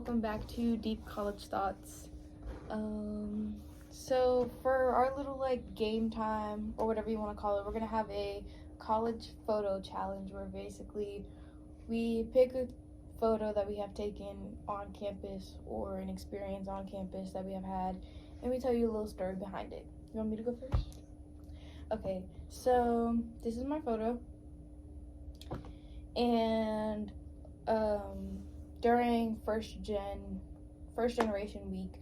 welcome back to Deep College Thoughts. So for our little game time or whatever you want to call it, we're gonna have a college photo challenge where basically we pick a photo that we have taken on campus or an experience on campus that we have had, and we tell you a little story behind it. You want me to go first? Okay, so this is my photo, and during first generation week,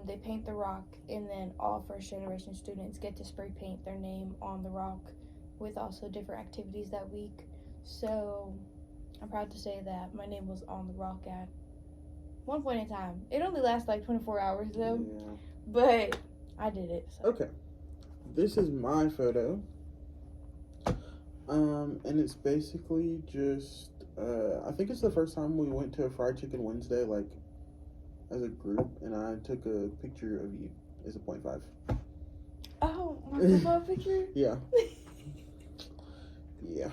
they paint the rock, and then all first generation students get to spray paint their name on the rock with also different activities that week. So I'm proud to say that my name was on the rock at one point in time. It only lasts like 24 hours though, but I did it. So. Okay, this is my photo, and it's basically just, I think it's the first time we went to a Fried Chicken Wednesday, like, as a group, and I took a picture of you as a 0.5. Oh, my profile picture? Yeah. Yeah.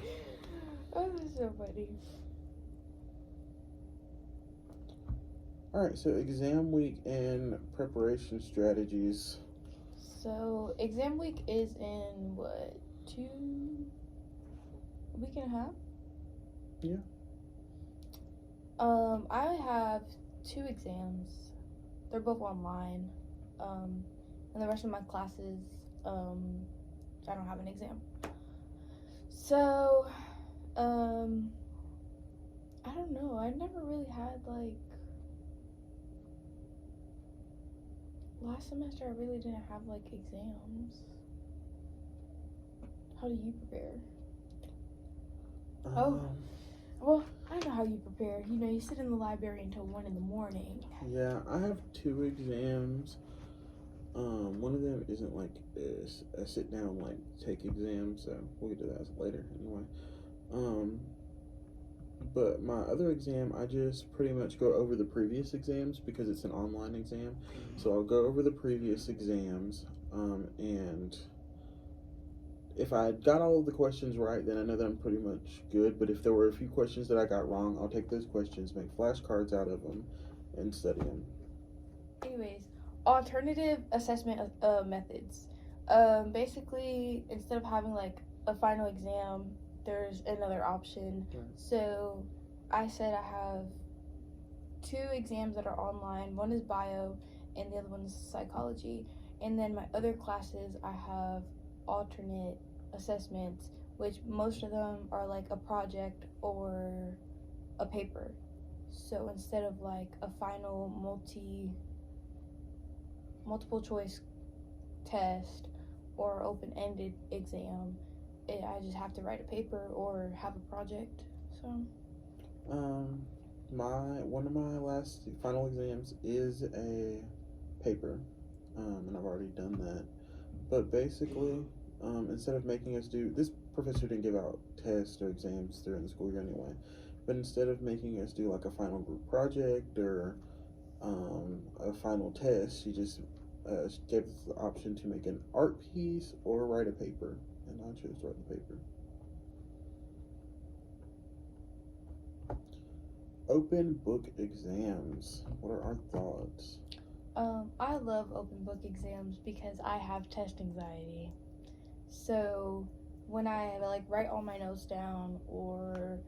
Oh, that's so funny. Alright, so exam week and preparation strategies. So, exam week is in, a week and a half? Yeah. I have 2 exams. They're both online. And the rest of my classes, I don't have an exam. So, I don't know. I never really had, last semester I really didn't have, exams. How do you prepare? Well, I know how you prepare. You know, you sit in the library until 1 in the morning. Yeah, I have 2 exams. One of them isn't like a sit down, take exam, so we'll get to that later anyway. But my other exam, I just pretty much go over the previous exams because it's an online exam. So I'll go over the previous exams, and if I got all of the questions right, then I know that I'm pretty much good. But if there were a few questions that I got wrong, I'll take those questions, make flashcards out of them, and study them. Anyways, alternative assessment methods. Basically, instead of having a final exam, there's another option. Right. So I said I have 2 exams that are online. One is bio, and the other one is psychology. And then my other classes, I have alternate assessments, which most of them are a project or a paper. So instead of a final multiple choice test or open-ended exam, I just have to write a paper or have a project. So one of my last final exams is a paper, and I've already done that. But basically, instead of making us do this, professor didn't give out tests or exams during the school year anyway. But instead of making us do a final group project or a final test, she just gave us the option to make an art piece or write a paper, and I chose to write the paper. Open book exams. What are our thoughts? I love open book exams because I have test anxiety. So when I write all my notes down, or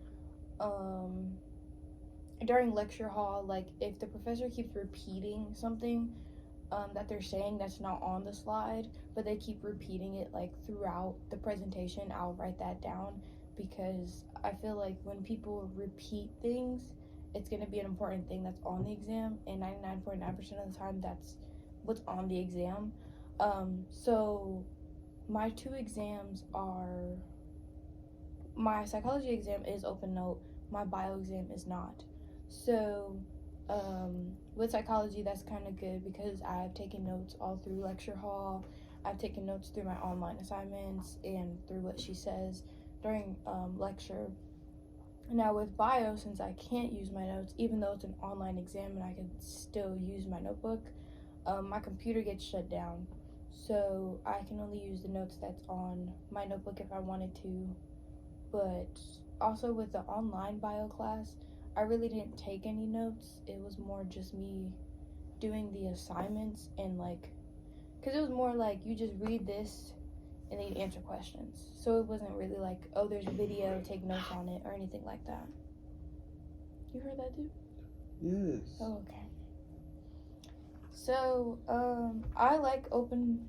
during lecture hall, if the professor keeps repeating something that they're saying that's not on the slide, but they keep repeating it throughout the presentation, I'll write that down, because I feel like when people repeat things, it's going to be an important thing that's on the exam, and 99.9% of the time that's what's on the exam. So my 2 exams are, my psychology exam is open note, my bio exam is not. So with psychology, that's kind of good because I've taken notes all through lecture hall. I've taken notes through my online assignments and through what she says during lecture. Now with bio, since I can't use my notes, even though it's an online exam and I can still use my notebook, my computer gets shut down. So I can only use the notes that's on my notebook if I wanted to. But also with the online bio class, I really didn't take any notes. It was more just me doing the assignments and like, because it was more like you just read this and then you answer questions. So it wasn't really like, oh, there's a video, take notes on it or anything like that. You heard that too? Yes. Oh, okay. So, I like open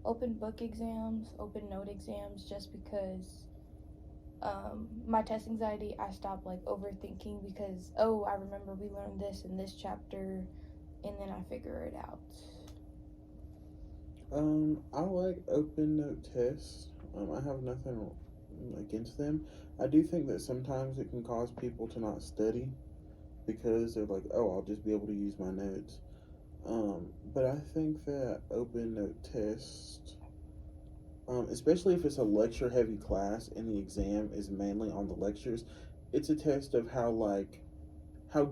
book exams, open note exams, just because my test anxiety, I stopped like overthinking because, oh, I remember we learned this in this chapter, and then I figure it out. I like open note tests. I have nothing against them. I do think that sometimes it can cause people to not study because they're like, oh, I'll just be able to use my notes. But I think that open note tests, especially if it's a lecture heavy class and the exam is mainly on the lectures, it's a test of how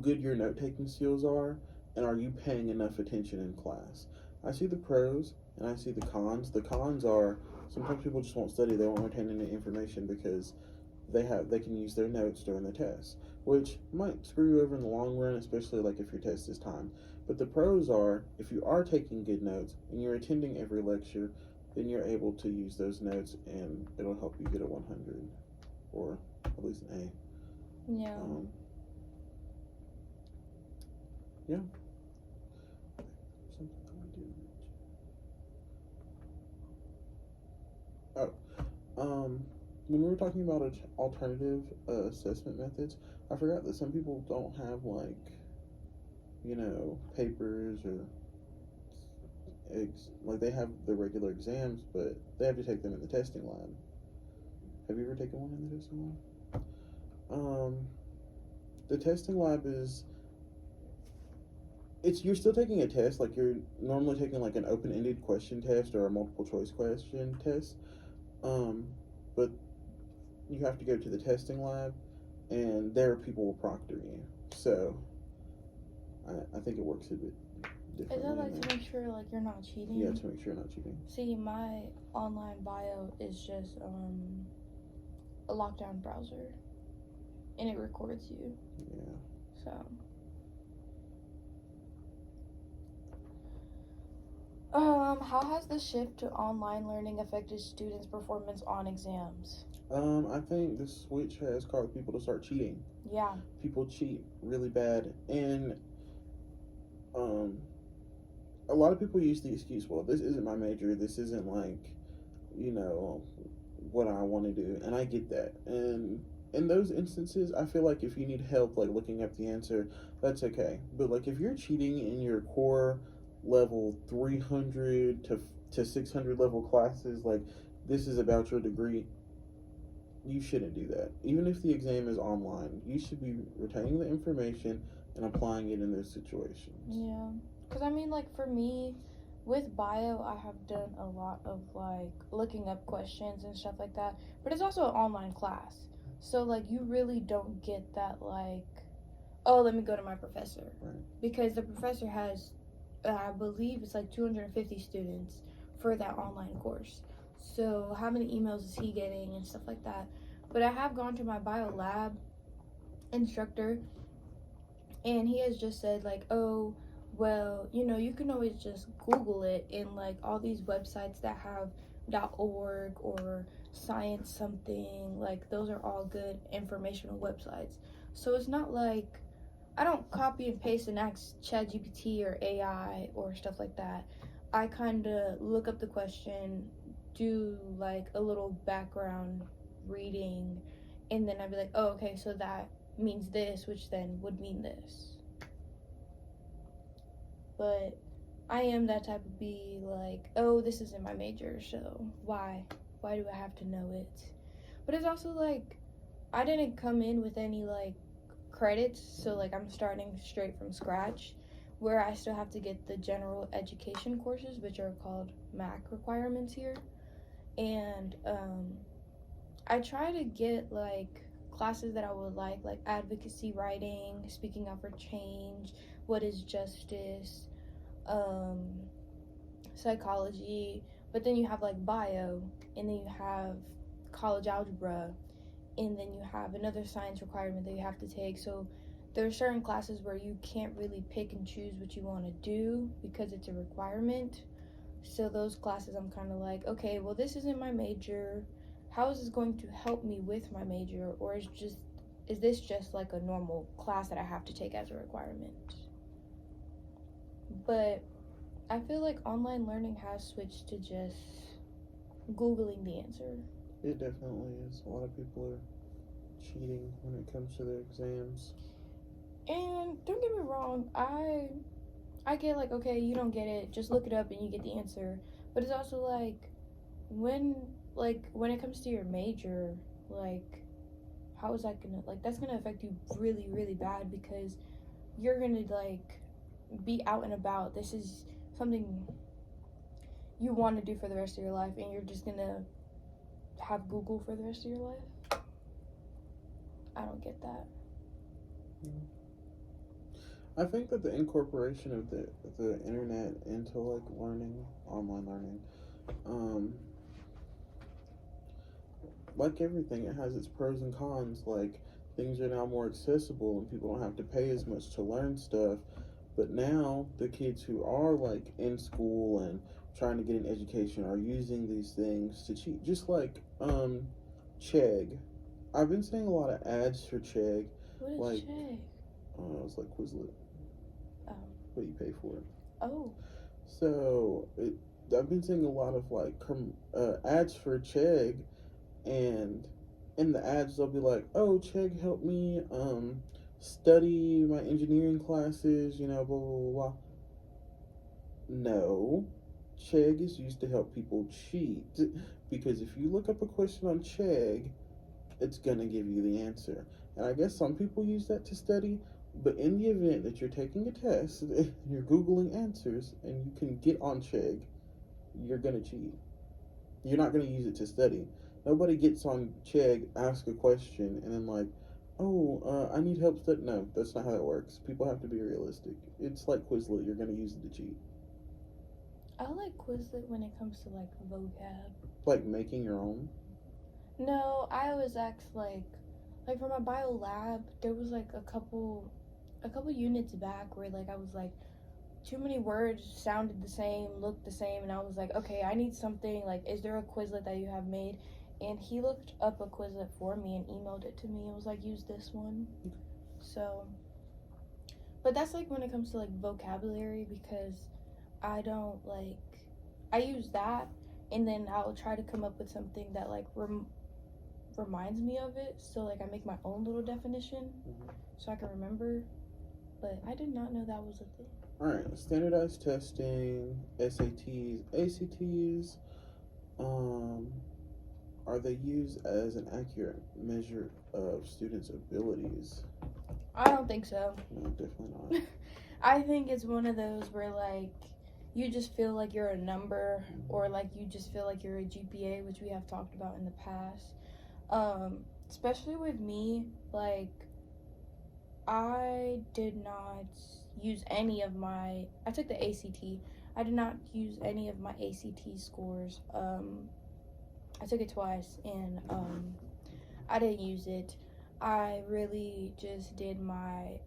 good your note taking skills are and are you paying enough attention in class. I see the pros and I see the cons. The cons are sometimes people just won't study, they won't retain any information because they can use their notes during the test, which might screw you over in the long run, especially like if your test is timed. But the pros are if you are taking good notes and you're attending every lecture, then you're able to use those notes and it'll help you get a 100 or at least an A. Yeah. Yeah. Oh, when we were talking about alternative assessment methods, I forgot that some people don't have papers or like they have the regular exams, but they have to take them in the testing lab. Have you ever taken one in the testing lab? The testing lab you're still taking a test, like you're normally taking like an open-ended question test or a multiple choice question test, but you have to go to the testing lab, and there people will proctor you. So I think it works a bit differently. Is that like to make sure like you're not cheating? Yeah, to make sure you're not cheating. See, my online bio is just a lockdown browser, and it records you. Yeah. So. How has the shift to online learning affected students' performance on exams? I think the switch has caused people to start cheating. Yeah. People cheat really bad, and a lot of people use the excuse, well, this isn't my major, this isn't what I want to do, and I get that. And in those instances, I feel like if you need help, like looking up the answer, that's okay. But like if you're cheating in your core level 300 to 600 level classes, like this is about your degree, you shouldn't do that. Even if the exam is online, you should be retaining the information and applying it in those situations. Yeah, because I mean, like for me, with bio, I have done a lot of like looking up questions and stuff like that, but it's also an online class, so like you really don't get that like, oh, let me go to my professor, right? Because the professor has, I believe it's like 250 students for that online course. So how many emails is he getting and stuff like that? But I have gone to my bio lab instructor, and he has just said like, oh, well, you can always just Google it, and like all these websites that have .org or science something, like those are all good informational websites. So it's not like I don't copy and paste and ask ChatGPT or AI or stuff like that. I kind of look up the question, do like a little background reading, and then I'd be like, oh, okay, so that means this, which then would mean this. But I am that type of bee, like, oh, this isn't my major, so why do I have to know it? But it's also like I didn't come in with any like credits, so like I'm starting straight from scratch, where I still have to get the general education courses, which are called MAC requirements here. And I try to get like classes that I would like advocacy writing, speaking out for change, what is justice, psychology, but then you have like bio, and then you have college algebra, and then you have another science requirement that you have to take. So there are certain classes where you can't really pick and choose what you want to do because it's a requirement. So those classes I'm kind of like, okay, well, this isn't my major. How is this going to help me with my major? Or is this just like a normal class that I have to take as a requirement? But I feel like online learning has switched to just Googling the answer. It definitely is. A lot of people are cheating when it comes to their exams. And don't get me wrong, I get like, okay, you don't get it, just look it up and you get the answer. But it's also like when when it comes to your major, like how is that gonna that's gonna affect you really, really bad because you're gonna like be out and about. This is something you want to do for the rest of your life and you're just gonna have Google for the rest of your life. I don't get that. I think that the incorporation of the internet into like learning, online learning, like everything, it has its pros and cons. Like things are now more accessible and people don't have to pay as much to learn stuff. But now the kids who are like in school and trying to get an education are using these things to cheat. Just like Chegg. I've been seeing a lot of ads for Chegg. What is Like Chegg? it's like Quizlet. Oh. But you pay for it. Oh. So I've been seeing a lot of like ads for Chegg, and in the ads they'll be like, "Oh, Chegg helped me study my engineering classes," blah blah blah blah. No, Chegg is used to help people cheat because if you look up a question on Chegg, it's gonna give you the answer. And I guess some people use that to study, but in the event that you're taking a test, you're Googling answers, and you can get on Chegg, you're gonna cheat. You're not gonna use it to study. Nobody gets on Chegg, ask a question, and then like, oh, I need help study. No, that's not how that works. People have to be realistic. It's like Quizlet. You're gonna use it to cheat. I like Quizlet when it comes to like vocab. Like making your own. No, I always asked like for my bio lab, there was like a couple units back where like I was like too many words sounded the same, looked the same, and I was like, okay, I need something like, is there a Quizlet that you have made? And he looked up a Quizlet for me and emailed it to me. It was like, use this one. So, but that's like when it comes to like vocabulary because I don't like, I use that and then I'll try to come up with something that like reminds me of it. So like I make my own little definition so I can remember. But I did not know that was a thing. Alright, standardized testing, SATs, ACTs, are they used as an accurate measure of students' abilities? I don't think so. No, definitely not. I think it's one of those where like you just feel like you're a number or like you just feel like you're a GPA, which we have talked about in the past. Especially with me, like I did not use any of my, I took the ACT. I did not use any of my ACT scores. I took it twice and I didn't use it. I really just did my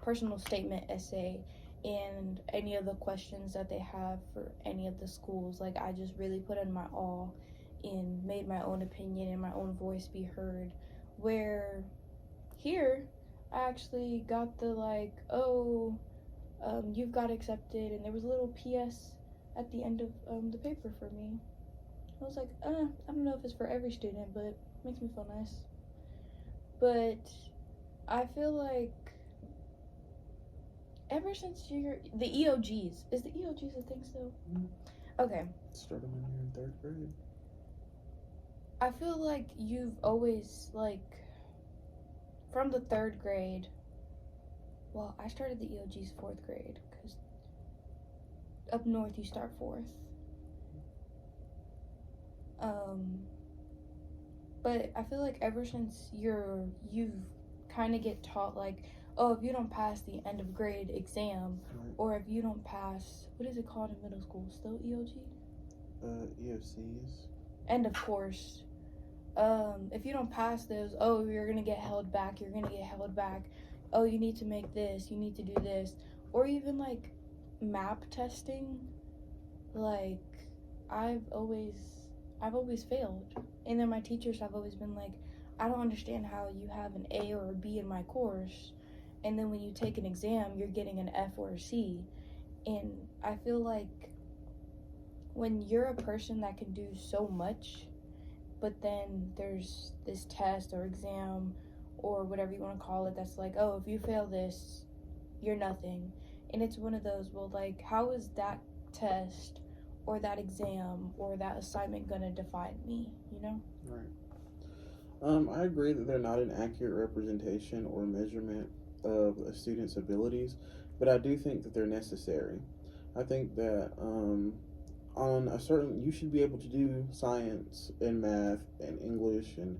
personal statement essay and any of the questions that they have for any of the schools. Like I just really put in my all and made my own opinion and my own voice be heard. Where here, I actually got the like, oh, you've got accepted, and there was a little PS at the end of the paper for me. I was like, I don't know if it's for every student, but it makes me feel nice. But I feel like ever since the EOGs, is the EOGs a thing still? Okay. Started when you're in 3rd grade. I feel like you've always like from the 3rd grade. Well, I started the EOGs 4th grade because up north you start 4th. But I feel like ever since you've kind of get taught like, oh, if you don't pass the end of grade exam, Right. or if you don't pass, what is it called in middle school? Still EOG? EOCs. End of course. if you don't pass those, oh, you're gonna get held back, oh, you need to make this, you need to do this. Or even like map testing, like i've always I've always failed, and then my teachers have always been like, I don't understand how you have an A or a B in my course, and then when you take an exam you're getting an F or a C. And I feel like when you're a person that can do so much, but then there's this test or exam or whatever you want to call it that's like, oh, if you fail this, you're nothing. And it's one of those, well, like, how is that test or that exam or that assignment gonna define me, you know? Right. I agree that they're not an accurate representation or measurement of a student's abilities, but I do think that they're necessary. I think that on a certain, you should be able to do science and math and English and,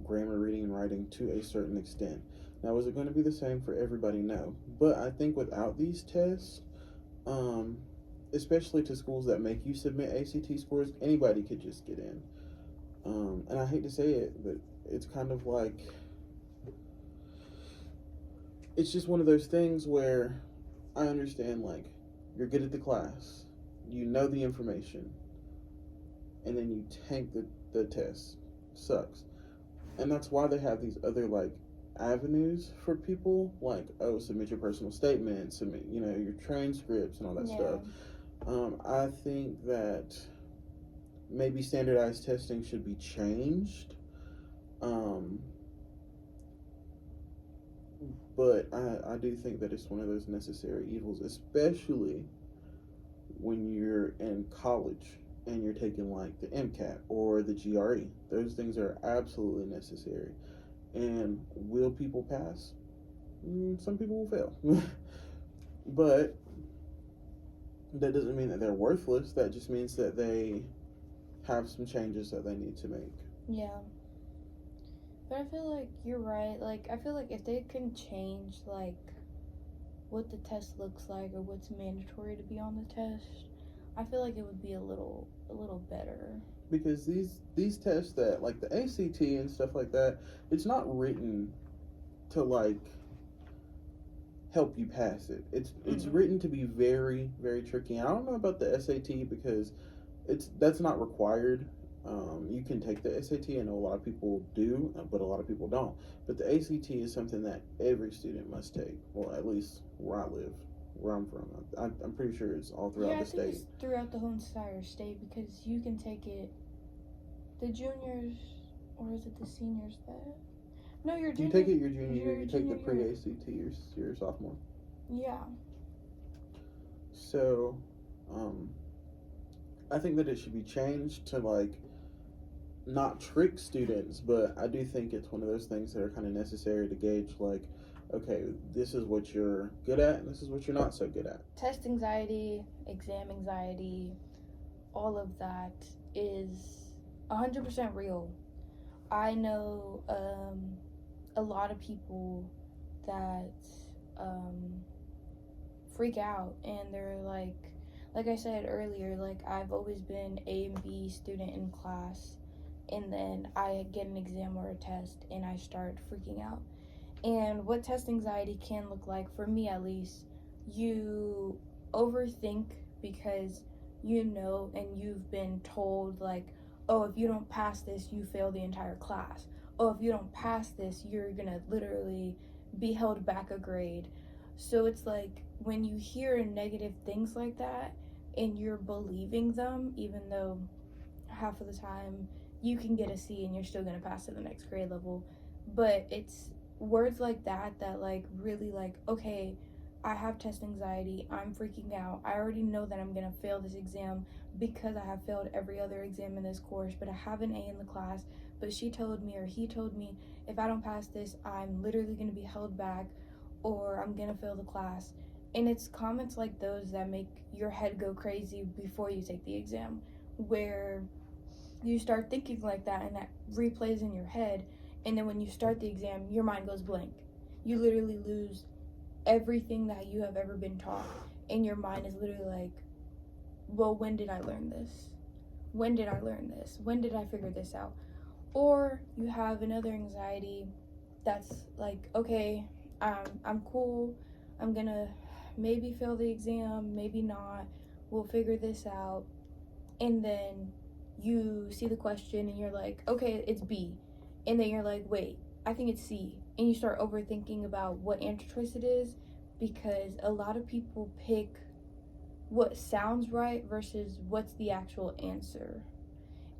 grammar, reading, and writing to a certain extent. Now, is it going to be the same for everybody? No. But I think without these tests, um, especially to schools that make you submit ACT scores, anybody could just get in. And I hate to say it, but it's kind of like, it's just one of those things where I understand, like, you're good at the class, you know the information, and then you tank the test. Sucks. And that's why they have these other, like, avenues for people, like, oh, submit your personal statement, submit, your transcripts and all that stuff. I think that maybe standardized testing should be changed. But I do think that it's one of those necessary evils, especially when you're in college and you're taking like the MCAT or the GRE. Those things are absolutely necessary. And will people pass? Some people will fail. But that doesn't mean that they're worthless. That just means that they have some changes that they need to make. Yeah. But I feel like you're right. Like, I feel like if they can change, like, what the test looks like or what's mandatory to be on the test, I feel like it would be a little better. Because these tests that, like the ACT and stuff like that, it's not written to, like, help you pass it. It's written to be very, very tricky. And I don't know about the SAT because that's not required. You can take the SAT. I know a lot of people do, but a lot of people don't. But the ACT is something that every student must take. Well, at least where I live, where I'm from. I'm pretty sure it's all throughout the state. Yeah, I think it's throughout the whole entire state because you can take it, the juniors, or is it the seniors that? No, your junior. You take it your junior year. You take the pre-ACT your sophomore. Yeah. So, I think that it should be changed to, like, not trick students, but I do think it's one of those things that are kind of necessary to gauge, like, okay, this is what you're good at and this is what you're not so good at. Test anxiety, exam anxiety, all of that is 100% real. I know a lot of people that freak out, and they're like I said earlier, like, I've always been A and B student in class, and then I get an exam or a test and I start freaking out. And what test anxiety can look like, for me at least, you overthink because you know and you've been told, like, oh, if you don't pass this, you fail the entire class. Oh, if you don't pass this, you're gonna literally be held back a grade. So it's like when you hear negative things like that and you're believing them, even though half of the time you can get a C and you're still gonna pass to the next grade level, but it's words like that like really, like, okay, I have test anxiety, I'm freaking out, I already know that I'm gonna fail this exam because I have failed every other exam in this course, but I have an A in the class, but she told me or he told me if I don't pass this, I'm literally gonna be held back or I'm gonna fail the class. And it's comments like those that make your head go crazy before you take the exam, where you start thinking like that and that replays in your head, and then when you start the exam, your mind goes blank. You literally lose everything that you have ever been taught, and your mind is literally like, well, when did I learn this? When did I learn this? When did I figure this out? Or you have another anxiety that's like, okay, I'm cool. I'm gonna maybe fail the exam, maybe not. We'll figure this out. And then you see the question and you're like, okay, it's B. And then you're like, wait, I think it's C. And you start overthinking about what answer choice it is because a lot of people pick what sounds right versus what's the actual answer.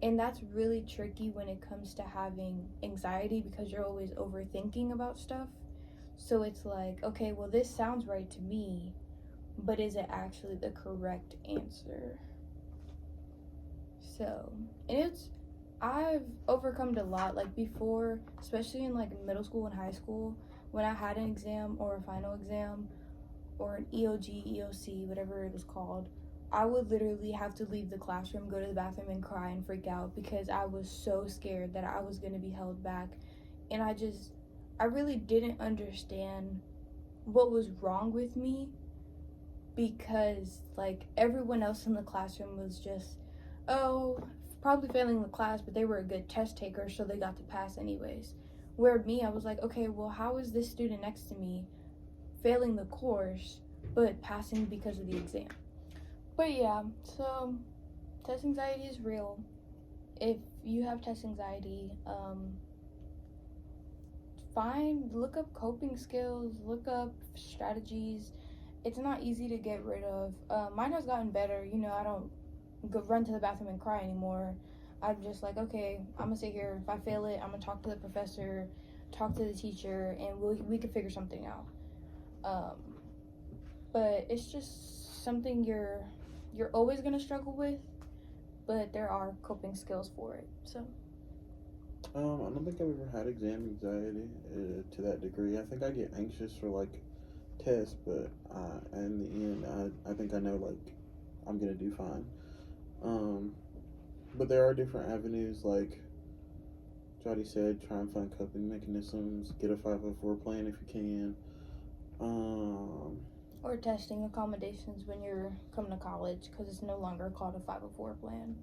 And that's really tricky when it comes to having anxiety because you're always overthinking about stuff. So it's like, okay, well, this sounds right to me, but is it actually the correct answer? So, and I've overcome it a lot. Like before, especially in like middle school and high school, when I had an exam or a final exam or an EOG, EOC, whatever it was called, I would literally have to leave the classroom, go to the bathroom, and cry and freak out because I was so scared that I was going to be held back. And I really didn't understand what was wrong with me because, like, everyone else in the classroom was just, oh, probably failing the class, but they were a good test taker, so they got to pass anyways. Where me, I was like, okay, well, how is this student next to me failing the course but passing because of the exam? But yeah, so test anxiety is real. If you have test anxiety, look up coping skills, look up strategies. It's not easy to get rid of. Mine has gotten better. I don't run to the bathroom and cry anymore. I'm just like, okay, I'm gonna sit here. If I fail it, I'm gonna talk to the professor, talk to the teacher, and we can figure something out. Um, but it's just something you're always gonna struggle with, but there are coping skills for it. So. I don't think I've ever had exam anxiety to that degree. I think I get anxious for like tests, but in the end, I think I know like I'm gonna do fine. But there are different avenues, like Jody said, try and find coping mechanisms, get a 504 plan if you can. Or testing accommodations when you're coming to college because it's no longer called a 504 plan.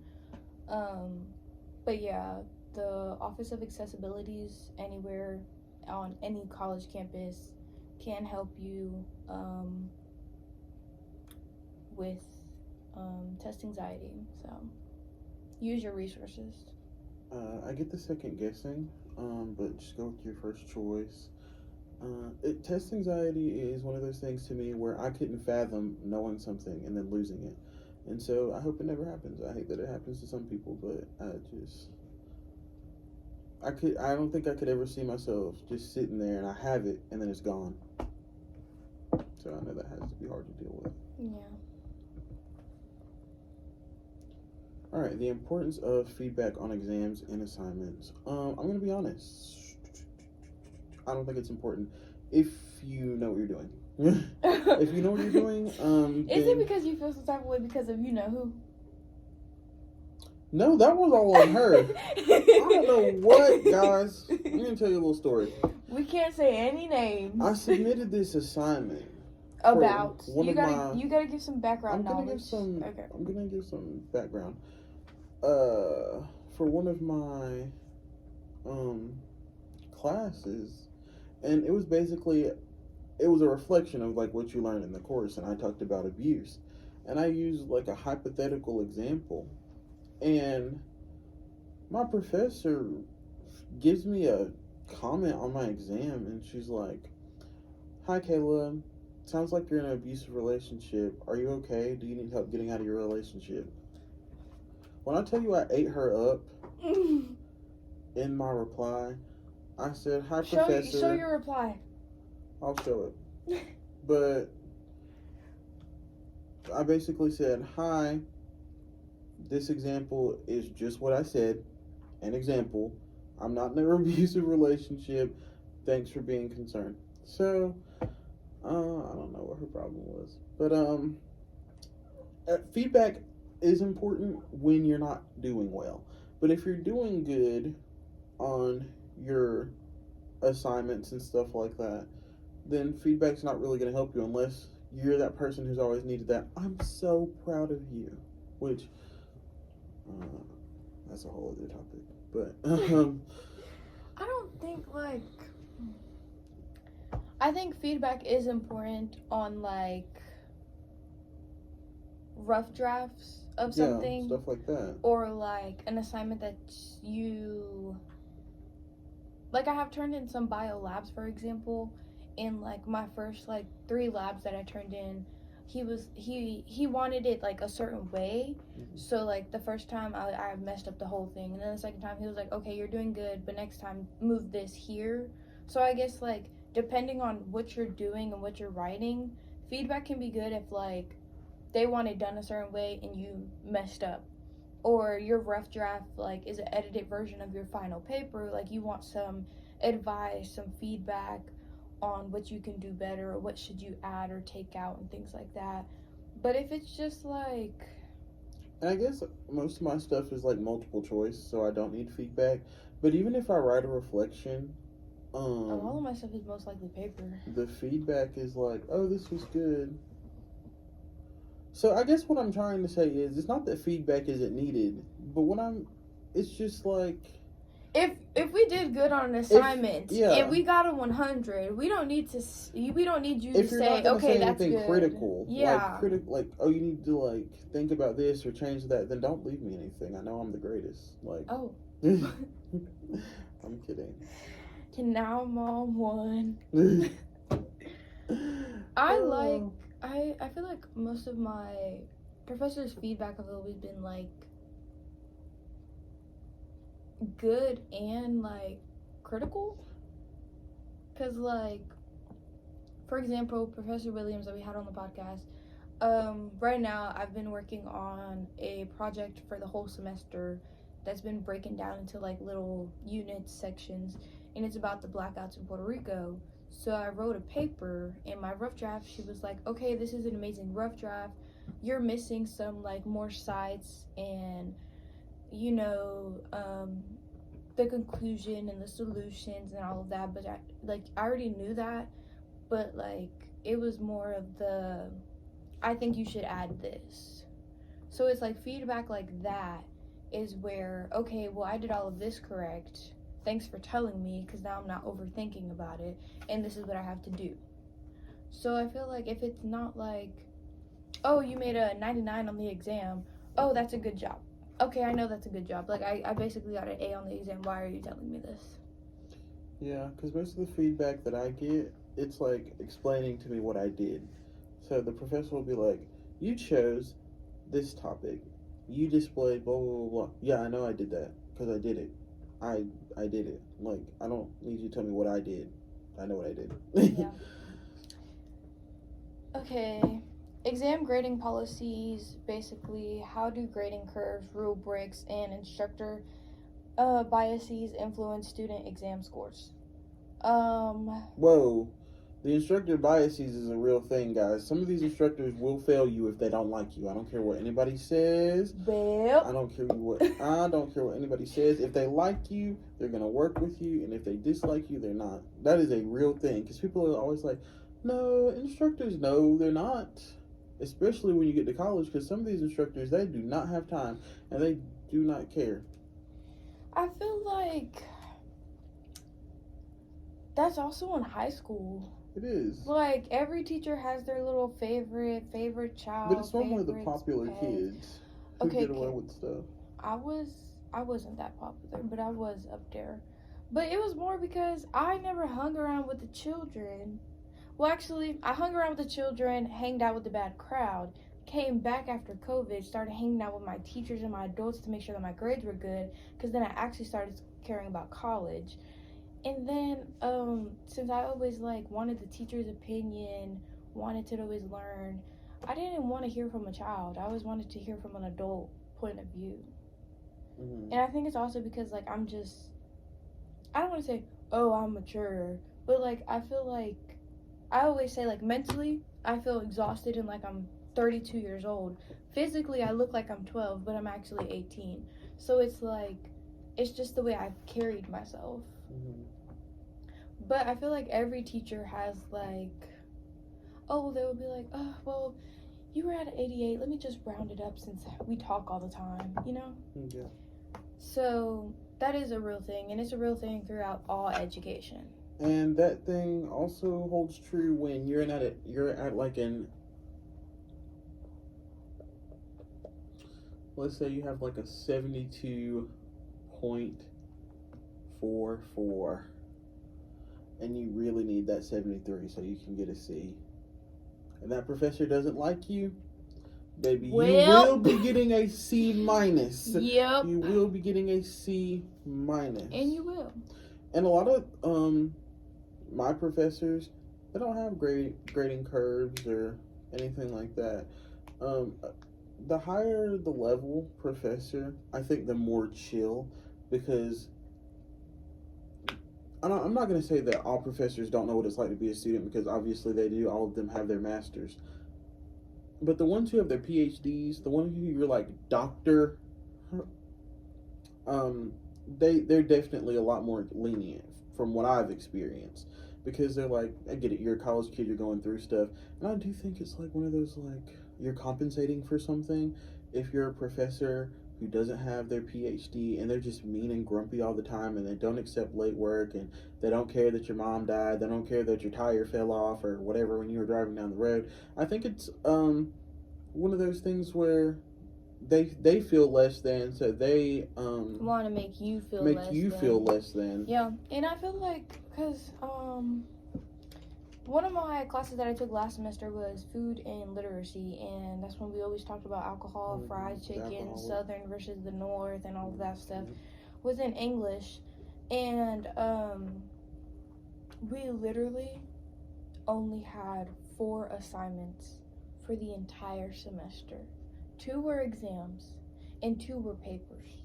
But yeah, the Office of Accessibilities anywhere on any college campus can help you with test anxiety. So use your resources. I get the second guessing, but just go with your first choice. Test anxiety is one of those things to me where I couldn't fathom knowing something and then losing it. And so I hope it never happens. I hate that it happens to some people, but I don't think I could ever see myself just sitting there and I have it and then it's gone. So I know that has to be hard to deal with. Yeah. All right, the importance of feedback on exams and assignments. I'm going to be honest. I don't think it's important if you know what you're doing. If you know what you're doing, Is it because you feel some type of way because of you know who? No, that was all on her. I don't know what, guys. I'm going to tell you a little story. We can't say any names. I submitted this assignment. About you gotta give some background knowledge. I'm gonna give some background. For one of my classes, and it was a reflection of like what you learn in the course, and I talked about abuse, and I used like a hypothetical example, and my professor gives me a comment on my exam, and she's like, "Hi, Kayla. Sounds like you're in an abusive relationship. Are you okay? Do you need help getting out of your relationship?" When I tell you I ate her up in my reply, I said, "Hi, Professor." Show your reply. I'll show it. But I basically said, "Hi, this example is just what I said, an example. I'm not in an abusive relationship. Thanks for being concerned." So, I don't know what her problem was. But feedback is important when you're not doing well. But if you're doing good on your assignments and stuff like that, then feedback's not really going to help you unless you're that person who's always needed that "I'm so proud of you," which that's a whole other topic. But I don't think I think feedback is important on rough drafts of yeah, something, stuff like that. or an assignment that you I have turned in some bio labs, for example. In my first 3 labs that I turned in, he wanted it a certain way. Mm-hmm. So the first time I messed up the whole thing, and then the second time he was like, okay, you're doing good, but next time move this here. So I guess depending on what you're doing and what you're writing, feedback can be good if they want it done a certain way and you messed up, or your rough draft is an edited version of your final paper. You want some advice, some feedback on what you can do better, or what should you add or take out, and things like that. But if it's just And I guess most of my stuff is multiple choice, so I don't need feedback. But even if I write a reflection, all of my stuff is most likely paper. the feedback is oh, this was good. So I guess what I'm trying to say is, it's not that feedback isn't needed, but it's just if we did good on an assignment yeah. and we got a 100, we don't need you if to you're say, not gonna okay, say that's anything good. critical, Yeah. oh, you need to think about this or change that, then don't leave me anything. I know I'm the greatest. Oh. I'm kidding. And now I'm on one. I feel like most of my professors' feedback have always been good and critical. Cause for example, Professor Williams that we had on the podcast, right now I've been working on a project for the whole semester that's been breaking down into little units, sections, and it's about the blackouts in Puerto Rico. So I wrote a paper, in my rough draft she was like, okay, this is an amazing rough draft, you're missing some more sites and the conclusion and the solutions and all of that. But I already knew that, but it was more of the, I think you should add this. So it's feedback that is where, okay, well, I did all of this correct, thanks for telling me, because now I'm not overthinking about it, and this is what I have to do. So I feel if it's not oh, you made a 99 on the exam, oh, that's a good job. Okay, I know that's a good job. I basically got an A on the exam. Why are you telling me this? Yeah, because most of the feedback that I get, it's explaining to me what I did. So the professor will be like, you chose this topic. You displayed blah, blah, blah, blah. Yeah, I know I did that, because I did it. I did it. I don't need you to tell me what I did. I know what I did. Yeah. Okay. Exam grading policies, basically, how do grading curves, rubrics, and instructor biases influence student exam scores? Whoa. The instructor biases is a real thing, guys. Some of these instructors will fail you if they don't like you. I don't care what anybody says. Well, I don't care what anybody says. If they like you, they're gonna work with you, and if they dislike you, they're not. That is a real thing, because people are always like, no, instructors, no, they're not. Especially when you get to college, because some of these instructors, they do not have time, and they do not care. I feel that's also in high school. It is. Every teacher has their little favorite child. But it's normally the popular kids who get away with stuff. I wasn't that popular, but I was up there. But it was more because I never hung around with the children. Well, actually, I hung around with the children, hanged out with the bad crowd, came back after COVID, started hanging out with my teachers and my adults to make sure that my grades were good, because then I actually started caring about college. And then, since I always wanted the teacher's opinion, wanted to always learn, I didn't want to hear from a child. I always wanted to hear from an adult point of view. Mm-hmm. And I think it's also because I'm just, I don't want to say, oh, I'm mature, but I feel I always say mentally I feel exhausted and I'm 32 years old. Physically I look like I'm 12, but I'm actually 18. So it's it's just the way I've carried myself. Mm-hmm. But I feel every teacher has oh, they will be oh, well, you were at 88, let me just round it up since we talk all the time, Yeah. So That is a real thing, and it's a real thing throughout all education. And that thing also holds true when you're at like an, let's say you have like a 72.44, and you really need that 73 so you can get a C. And that professor doesn't like you, baby, you will be getting a C minus. Yep. You will be getting a C minus. And you will. And a lot of my professors, they don't have grading curves or anything like that. The higher the level professor, I think the more chill, because I'm not going to say that all professors don't know what it's like to be a student, because obviously they do. All of them have their masters. But the ones who have their PhDs, the ones who you're like doctor, they're definitely a lot more lenient from what I've experienced, because they're like, I get it, you're a college kid, you're going through stuff, and I do think it's like one of those, like, you're compensating for something. If you're a professor who doesn't have their PhD and they're just mean and grumpy all the time, and they don't accept late work, and they don't care that your mom died, they don't care that your tire fell off or whatever when you were driving down the road, I think it's one of those things where they feel less than, so they want to make you feel less than. Yeah, and I feel like, because one of my classes that I took last semester was food and literacy, and that's when we always talked about alcohol, fried chicken, southern versus the north, and all of that stuff. Was in English, and we literally only had 4 assignments for the entire semester. 2 were exams, and 2 were papers.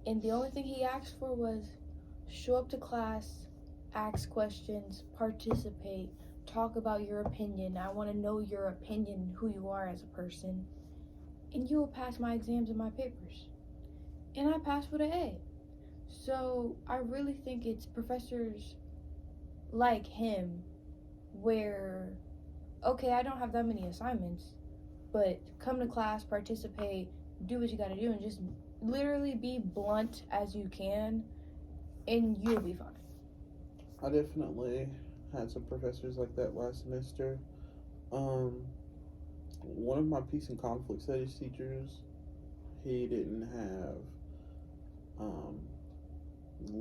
And the only thing he asked for was show up to class, ask questions, participate, talk about your opinion. I want to know your opinion, who you are as a person, and you will pass my exams and my papers. And I passed with an A. So I really think it's professors like him where, okay, I don't have that many assignments, but come to class, participate, do what you gotta do, and just literally be blunt as you can, and you'll be fine. I definitely had some professors like that last semester. One of my peace and conflict studies teachers, he didn't have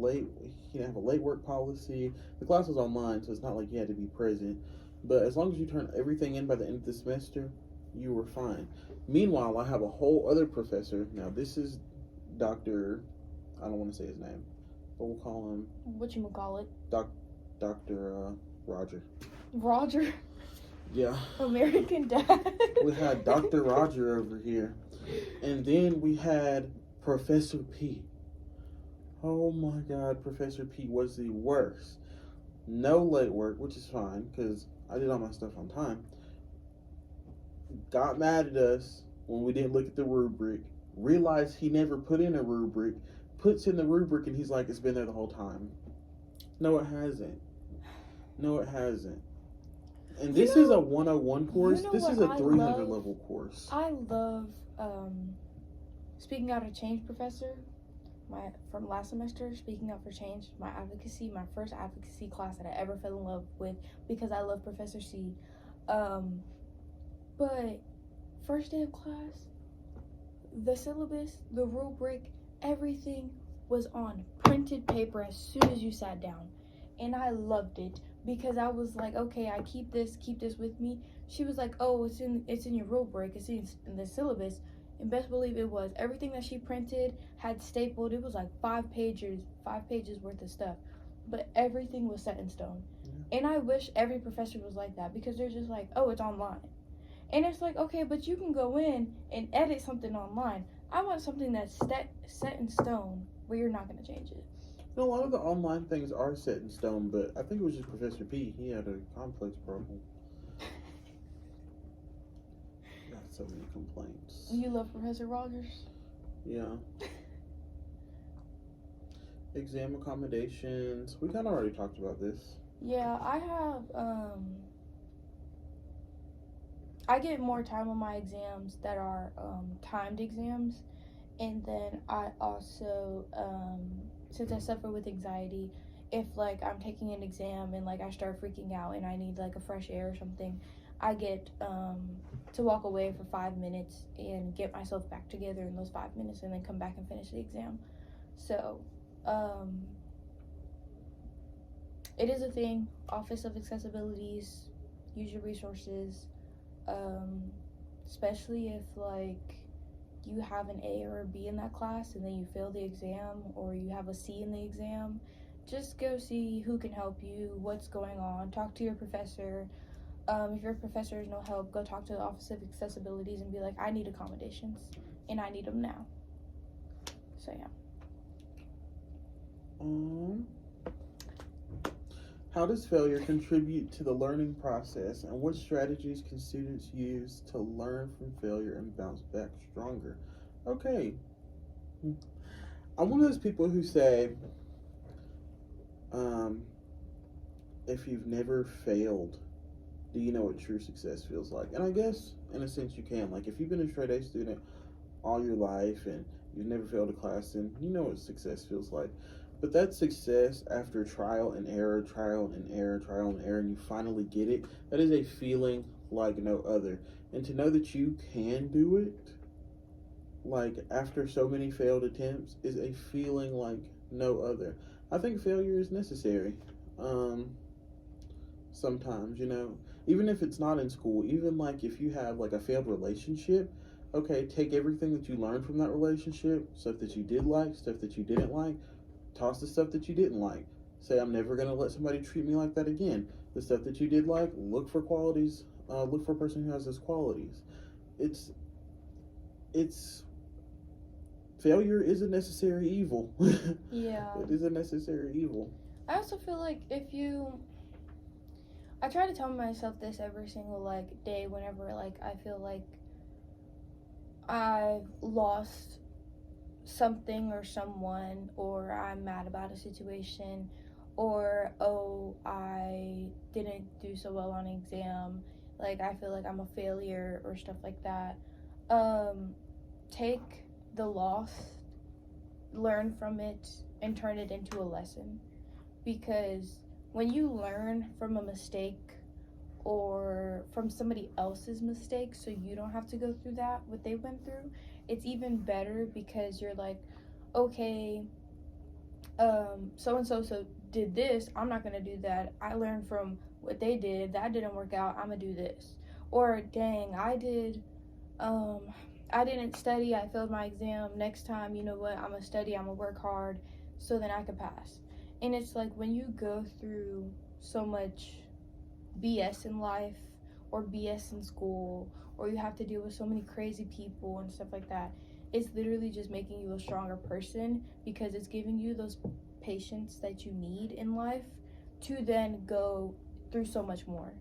he didn't have a late work policy. The class was online, so it's not like you had to be present, but as long as you turned everything in by the end of the semester, you were fine. Meanwhile, I have a whole other professor. Now, this is Dr. I don't want to say his name, but we'll call him... Whatchamacallit? Dr. Roger. Roger? Yeah. American Dad. We had Dr. Roger over here. And then we had Professor P. Oh my God, Professor P was the worst. No late work, which is fine, because I did all my stuff on time. Got mad at us when we didn't look at the rubric, realized he never put in a rubric, puts in the rubric, and he's like, it's been there the whole time. No, it hasn't. No, it hasn't. And this is a 101 course. This is a 300 level course. I love, speaking out of change professor, from last semester, speaking out for change, my first advocacy class that I ever fell in love with, because I love Professor C. But first day of class, the syllabus, the rubric, everything was on printed paper as soon as you sat down. And I loved it, because I was like, okay, I keep this with me. She was like, oh, it's in your rubric, it's in the syllabus. And best believe it was. Everything that she printed had stapled. It was like 5 pages worth of stuff. But everything was set in stone. Yeah. And I wish every professor was like that, because they're just like, oh, it's online. And it's like, okay, but you can go in and edit something online. I want something that's set in stone where you're not going to change it. A lot of the online things are set in stone, but I think it was just Professor P. He had a complex problem. Got so many complaints. You love Professor Rogers? Yeah. Exam accommodations. We kind of already talked about this. Yeah, I have, I get more time on my exams that are timed exams, and then I also since I suffer with anxiety, if like I'm taking an exam and like I start freaking out and I need like a fresh air or something, I get to walk away for 5 minutes and get myself back together in those 5 minutes and then come back and finish the exam. So it is a thing. Office of Accessibilities, use your resources, um, especially if like you have an A or a B in that class and then you fail the exam or you have a C in the exam. Just go see who can help you, what's going on, talk to your professor. If your professor is no help, go talk to the Office of Accessibilities and be like, I need accommodations and I need them now. So yeah. How does failure contribute to the learning process, and what strategies can students use to learn from failure and bounce back stronger? Okay. I'm one of those people who say, if you've never failed, do you know what true success feels like? And I guess, in a sense, you can. Like, if you've been a straight A student all your life and you've never failed a class, then you know what success feels like. But that success after trial and error, trial and error, trial and error, and you finally get it, that is a feeling like no other. And to know that you can do it, like after so many failed attempts, is a feeling like no other. I think failure is necessary. Sometimes, even if it's not in school, even like if you have like a failed relationship, okay, take everything that you learned from that relationship, stuff that you did like, stuff that you didn't like, toss the stuff that you didn't like. Say, I'm never going to let somebody treat me like that again. The stuff that you did like, look for qualities, look for a person who has those qualities. It's failure is a necessary evil. Yeah. It is a necessary evil. I also feel like I try to tell myself this every single like day whenever like I feel like I've lost something or someone, or I'm mad about a situation, or oh, I didn't do so well on an exam, like I feel like I'm a failure or stuff like that. Take the loss, learn from it, and turn it into a lesson. Because when you learn from a mistake or from somebody else's mistake so you don't have to go through that, what they went through, it's even better because you're like, okay, so and so did this, I'm not gonna do that. I learned from what they did, that didn't work out, I'm gonna do this. Or dang, I didn't study, I failed my exam, next time, you know what, I'm gonna study, I'm gonna work hard so then I could pass. And it's like when you go through so much BS in life or BS in school, or you have to deal with so many crazy people and stuff like that, it's literally just making you a stronger person because it's giving you those patience that you need in life to then go through so much more.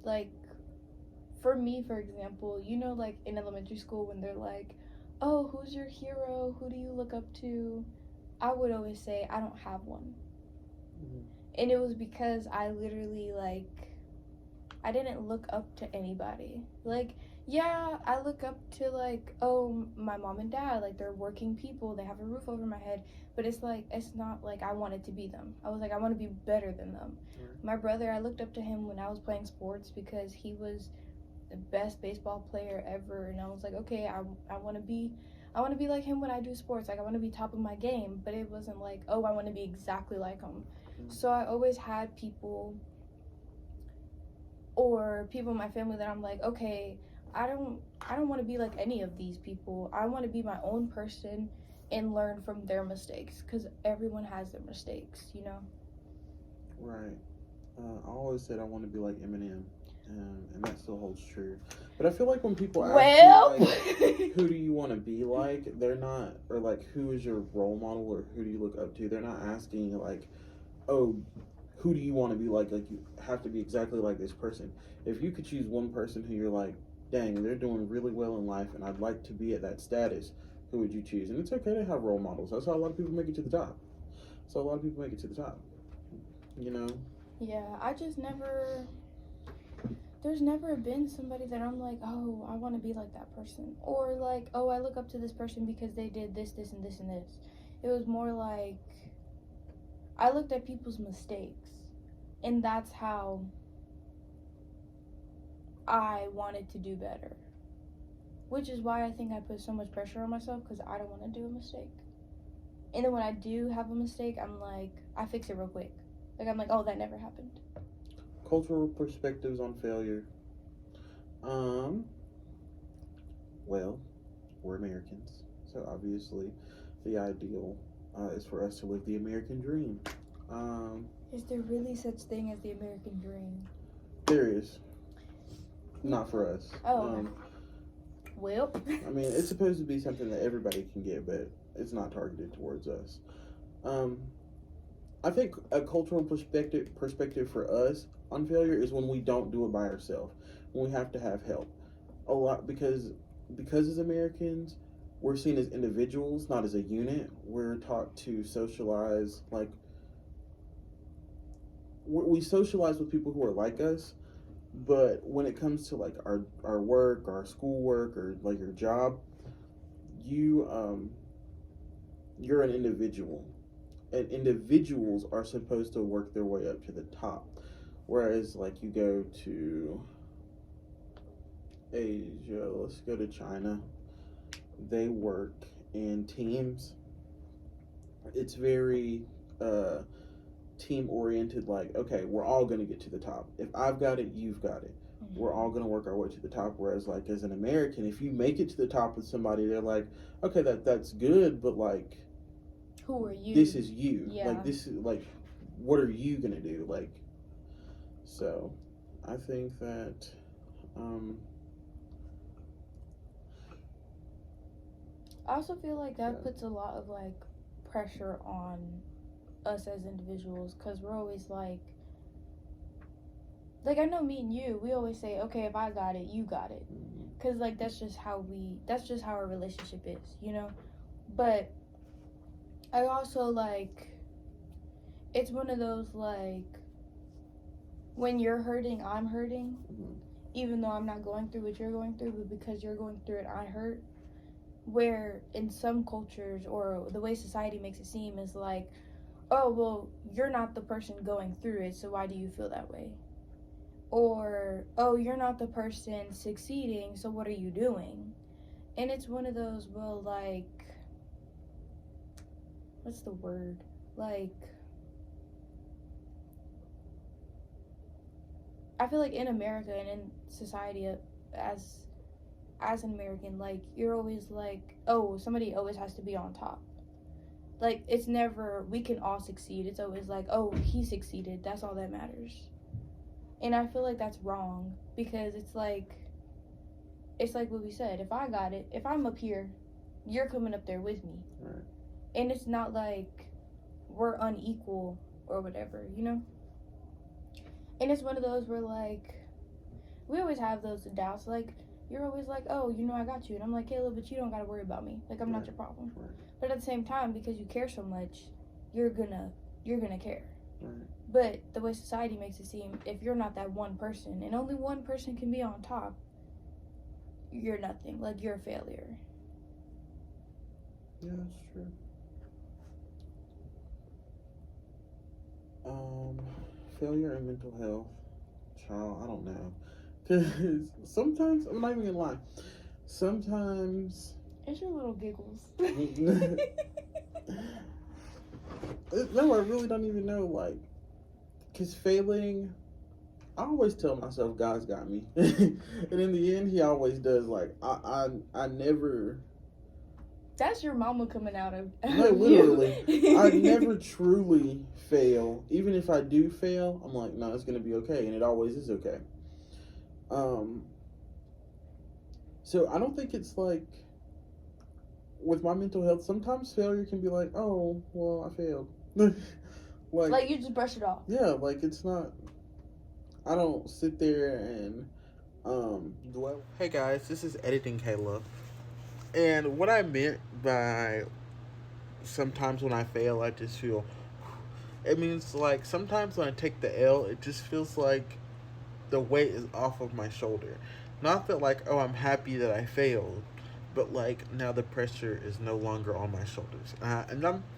Like for me, for example, like in elementary school when they're like, oh, who's your hero? Who do you look up to? I would always say I don't have one. Mm-hmm. And it was because I literally I didn't look up to anybody. Like, yeah, I look up to oh, my mom and dad, like they're working people, they have a roof over my head, but it's not like I wanted to be them. I was like, I want to be better than them. Right. My brother, I looked up to him when I was playing sports because he was the best baseball player ever, and I was like, okay, I want to be like him when I do sports. Like I want to be top of my game, but it wasn't like, oh, I want to be exactly like him. So I always had people in my family that I'm like, okay, I don't want to be like any of these people. I want to be my own person and learn from their mistakes because everyone has their mistakes, Right. I always said I want to be like Eminem, and that still holds true. But I feel like when people ask you, like, who do you want to be like, they're not, or like, who is your role model or who do you look up to? They're not asking you like, oh, who do you want to be like? Like, you have to be exactly like this person. If you could choose one person who you're like, dang, they're doing really well in life and I'd like to be at that status, who would you choose? And it's okay to have role models. That's how a lot of people make it to the top. Yeah, I just never there's never been somebody that I'm like, oh, I want to be like that person. Or like, oh, I look up to this person because they did this, this, and this, and this. It was more like, I looked at people's mistakes. And that's how I wanted to do better. Which is why I think I put so much pressure on myself, because I don't want to do a mistake. And then when I do have a mistake, I'm like, I fix it real quick. Like, I'm like, oh, that never happened. Cultural perspectives on failure. Well, we're Americans, so obviously the ideal is for us to live the American dream. Is there really such thing as the American dream? There is. Not for us. Oh. Well. I mean, it's supposed to be something that everybody can get, but it's not targeted towards us. I think a cultural perspective for us on failure is when we don't do it by ourselves, when we have to have help. A lot because as Americans, we're seen as individuals, not as a unit. We're taught to socialize, like we socialize with people who are like us, but when it comes to like our work, our schoolwork, or like your job, you're an individual, and individuals are supposed to work their way up to the top. Whereas, like, you go to Asia, let's go to China, they work in teams. It's very team oriented, like, okay, we're all going to get to the top. If I've got it, you've got it. Mm-hmm. We're all going to work our way to the top. Whereas, like, as an American, if you make it to the top with somebody, they're like, okay, that's good, but, like, who are you? This is you. Yeah. Like, this is, like, what are you going to do? Like, so I think that I also feel like that puts a lot of like pressure on us as individuals, because we're always like I know me and you, we always say, okay, if I got it, you got it, because like that's just how our relationship is, you know. But I also like, it's one of those like, when you're hurting, I'm hurting, even though I'm not going through what you're going through, but because you're going through it, I hurt. Where in some cultures, or the way society makes it seem, is like, oh, well, you're not the person going through it, so why do you feel that way? Or, oh, you're not the person succeeding, so what are you doing? And it's one of those, well, like, what's the word? Like, I feel like in America and in society as an American, like, you're always like, oh, somebody always has to be on top. Like, it's never, we can all succeed. It's always like, oh, he succeeded. That's all that matters. And I feel like that's wrong, because it's like what we said. If I got it, if I'm up here, you're coming up there with me. Right. And it's not like we're unequal or whatever, you know? And it's one of those where, like, we always have those doubts, like, you're always like, oh, you know, I got you. And I'm like, Caleb, but you don't got to worry about me. Like, I'm not your problem. Right. But at the same time, because you care so much, you're gonna care. Right. But the way society makes it seem, if you're not that one person, and only one person can be on top, you're nothing. Like, you're a failure. Yeah, that's true. Failure and mental health. Child, I don't know. Because sometimes, I'm not even gonna lie, sometimes it's your little giggles. No, I really don't even know, like, because failing, I always tell myself God's got me. And in the end, he always does. Like, I never... That's your mama coming out of No, literally. I never truly fail. Even if I do fail, I'm like, no, it's going to be okay. And it always is okay. So I don't think it's like, with my mental health, sometimes failure can be like, oh, well, I failed. like you just brush it off. Yeah, like, it's not, I don't sit there and dwell. Hey guys, this is Editing Kayla. And what I meant by sometimes when I fail, I just feel, it means like sometimes when I take the L, it just feels like the weight is off of my shoulder. Not that like, oh, I'm happy that I failed, but like now the pressure is no longer on my shoulders.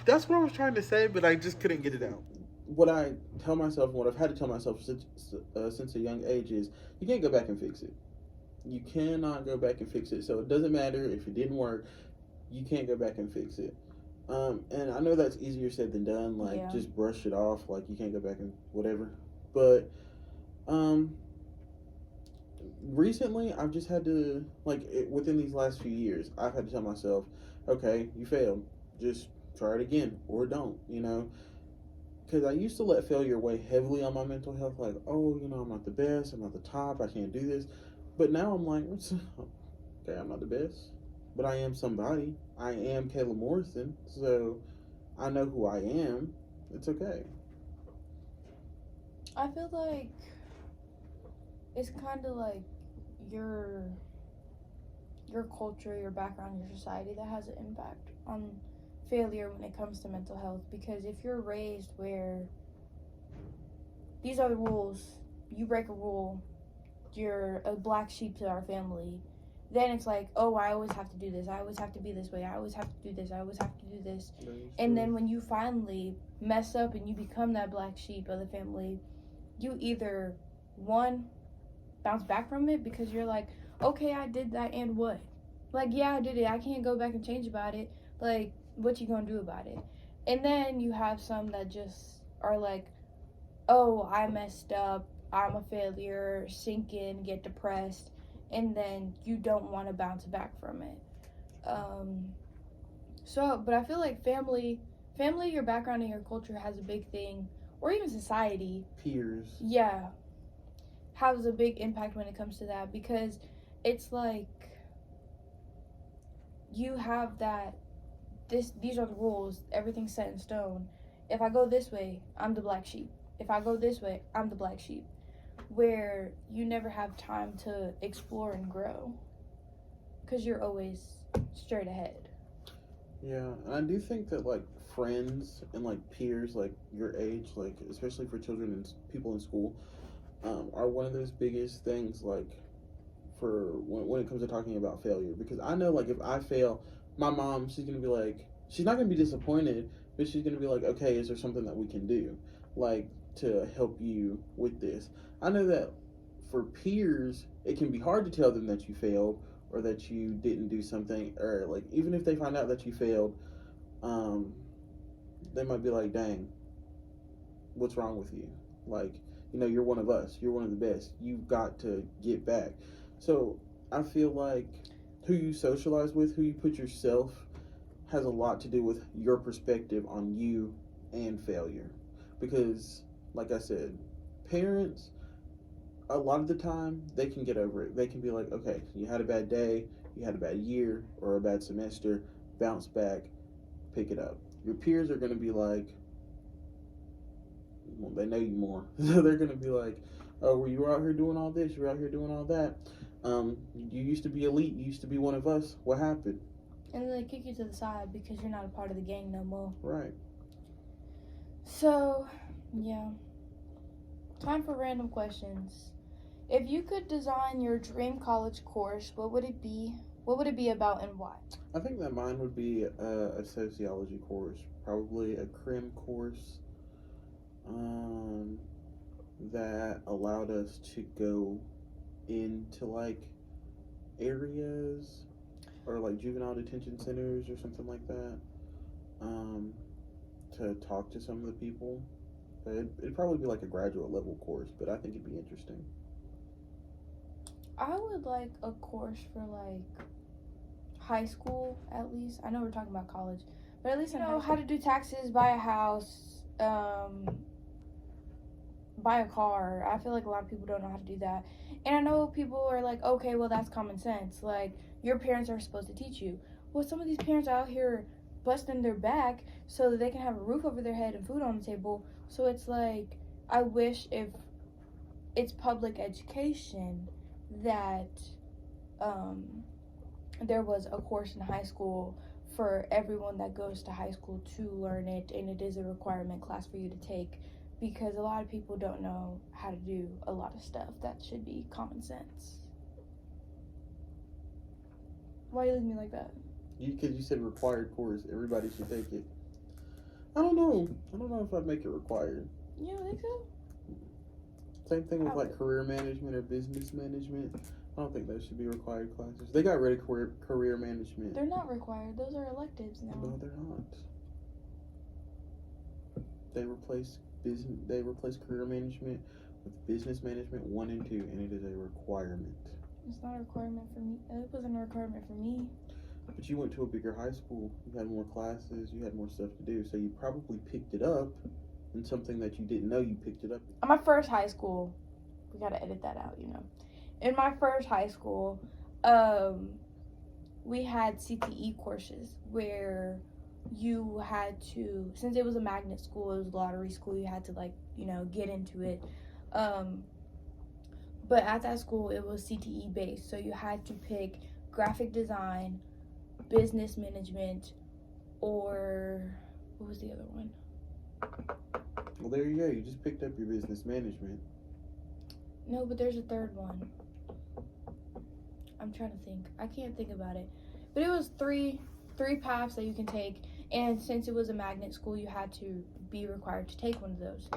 That's what I was trying to say, but I just couldn't get it out. What I tell myself, what I've had to tell myself since a young age is, you can't go back and fix it. You cannot go back and fix it. So it doesn't matter if it didn't work. You can't go back and fix it. And I know that's easier said than done. Like, Yeah. just brush it off. Like, you can't go back and whatever. But um, recently, I've just had to, within these last few years, I've had to tell myself, okay, you failed. Just try it again or don't, Because I used to let failure weigh heavily on my mental health. Like, oh, I'm not the best. I'm not the top. I can't do this. But now I'm like, okay, I'm not the best. But I am somebody. I am Caleb Morrison. So I know who I am. It's okay. I feel like it's kind of like your culture, your background, your society that has an impact on failure when it comes to mental health. Because if you're raised where these are the rules, you break a rule, you're a black sheep to our family, then it's like, oh, I always have to do this, I always have to be this way, I always have to do this, I always have to do this. And then when you finally mess up and you become that black sheep of the family, you either, one, bounce back from it because you're like, okay, I did that, and what? Like, yeah, I did it, I can't go back and change about it. Like, what you gonna do about it? And then you have some that just are like, oh, I messed up, I'm a failure, sink in, get depressed, and then you don't want to bounce back from it. But I feel like family, your background and your culture has a big thing, or even society. Peers. Yeah, has a big impact when it comes to that, because it's like you have that, these are the rules, everything's set in stone. If I go this way, I'm the black sheep. If I go this way, I'm the black sheep. Where you never have time to explore and grow because you're always straight ahead. Yeah, and I do think that friends and peers your age, especially for children and people in school, are one of those biggest things for when it comes to talking about failure. Because I know if I fail, my mom, she's gonna be like, she's not gonna be disappointed, but she's gonna be like, okay, is there something that we can do, to help you with this? I know that for peers, it can be hard to tell them that you failed or that you didn't do something, or even if they find out that you failed, um, they might be like, dang, what's wrong with you? You're one of us. You're one of the best. You've got to get back. So I feel like who you socialize with, who you put yourself, has a lot to do with your perspective on you and failure. Because, like I said, parents, a lot of the time, they can get over it. They can be like, okay, you had a bad day, you had a bad year, or a bad semester, bounce back, pick it up. Your peers are going to be like, well, they know you more. So they're going to be like, oh, were you out here doing all this? You were out here doing all that. You used to be elite. You used to be one of us. What happened? And then they kick you to the side because you're not a part of the gang no more. Right. So, yeah. Time for random questions. If you could design your dream college course, what would it be? What would it be about and why? I think that mine would be a sociology course, probably a crim course, that allowed us to go into areas or juvenile detention centers or something like that, to talk to some of the people. It'd probably be a graduate level course, but I think it'd be interesting. I would like a course for high school, at least. I know we're talking about college, but at least I know how to do taxes, buy a house, buy a car. I feel like a lot of people don't know how to do that. And I know people are like, okay, well, that's common sense. Your parents are supposed to teach you. Well, some of these parents are out here busting their back so that they can have a roof over their head and food on the table. So it's I wish if it's public education that there was a course in high school for everyone that goes to high school to learn it, and it is a requirement class for you to take, because a lot of people don't know how to do a lot of stuff that should be common sense. Why are you looking at me like that? Because you said required course. Everybody should take it. I don't know. I don't know if I'd make it required. You don't think so? Same thing with like career management or business management. I don't think those should be required classes. They got rid of career management. They're not required. Those are electives now. No, they're not. They replace career management with business management 1 and 2, and it is a requirement. It's not a requirement for me. It wasn't a requirement for me. But you went to a bigger high school. You had more classes. You had more stuff to do. So you probably picked it up in something that you didn't know you picked it up. In my first high school, we gotta edit that out, you know. In my first high school, we had CTE courses where you had to, since it was a magnet school, it was a lottery school, you had to like, you know, get into it. But at that school, it was CTE based, so you had to pick graphic design, business management, or what was the other one? Well, there you go. You just picked up your business management. No, but there's a third one. I'm trying to think. I can't think about it. But it was three paths that you can take. And since it was a magnet school, you had to be required to take one of those.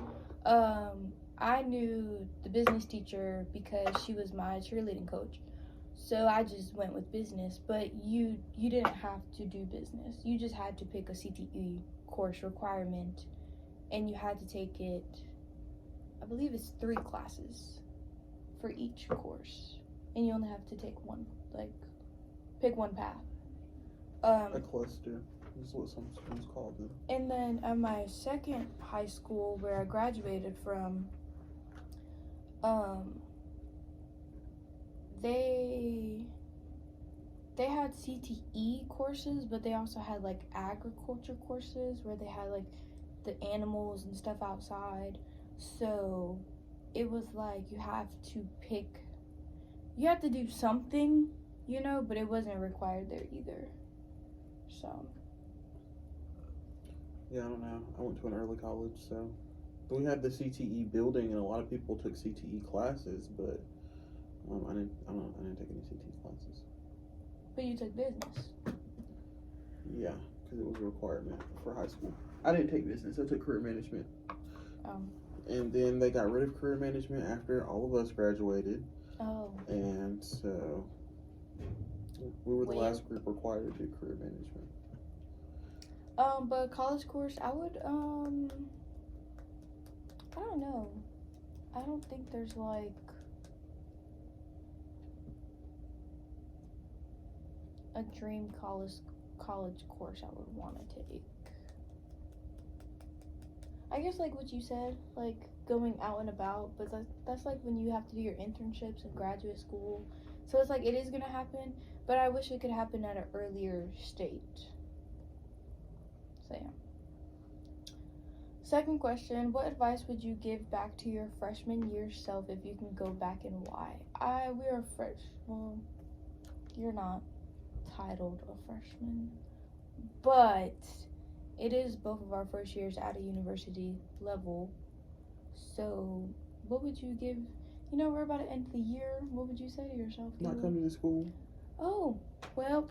I knew the business teacher because she was my cheerleading coach. So I just went with business. But you didn't have to do business. You just had to pick a CTE course requirement. And you had to take it, I believe it's 3 classes for each course. And you only have to take one, like, pick one path. A cluster is what some schools call them. And then at my second high school where I graduated from, they had CTE courses, but they also had like agriculture courses where they had like the animals and stuff outside. So it was like you have to do something, you know, but it wasn't required there either. So yeah, I don't know. I went to an early college, so we had the CTE building, and a lot of people took CTE classes, but I didn't take any CTE classes. But you took business. Yeah, because it was a requirement for high school. I didn't take business. I took career management. And then they got rid of career management after all of us graduated. Oh. And so we were the last group required to do career management. But college course, I would, I don't know. I don't think there's like a dream college course I would want to take. I guess like what you said, like going out and about, but that's like when you have to do your internships in graduate school. So it's like it is gonna happen, but I wish it could happen at an earlier state. So yeah. Second question, what advice would you give back to your freshman year self if you can go back, and why? Well, you're not titled a freshman, but it is both of our first years at a university level. So what would you give, you know, we're about to end the year, what would you say to yourself? Not coming to school. Oh, well.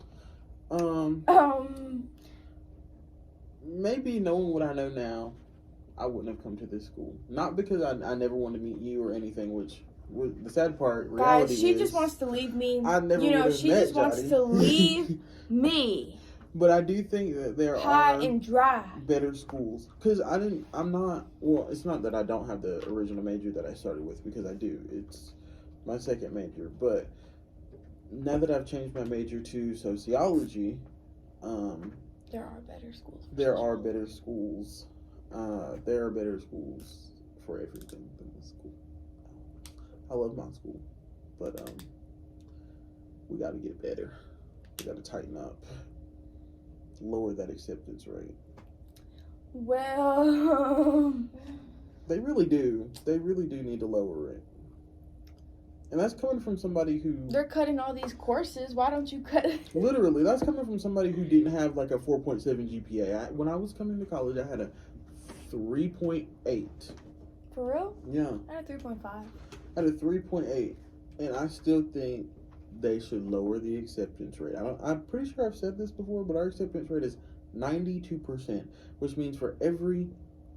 Maybe knowing what I know now, I wouldn't have come to this school. Not because I never wanted to meet you or anything, which was the sad part. Reality Guys, she is, just wants to leave me. I never you know, would have she met just wants Jody. to leave me. But I do think that there high are and dry better schools. Because it's not that I don't have the original major that I started with, because I do. It's my second major. But now that I've changed my major to sociology, there are better schools. There are better schools. There are better schools for everything than this school. I love my school, but we got to get better. We got to tighten up, lower that acceptance rate. Well, they really do. They really do need to lower it. And that's coming from somebody who... They're cutting all these courses. Why don't you cut it? Literally, that's coming from somebody who didn't have like a 4.7 GPA. When I was coming to college, I had a 3.8. For real? Yeah. I had a 3.5. I had a 3.8, and I still think they should lower the acceptance rate. I'm pretty sure I've said this before, but our acceptance rate is 92%, which means for every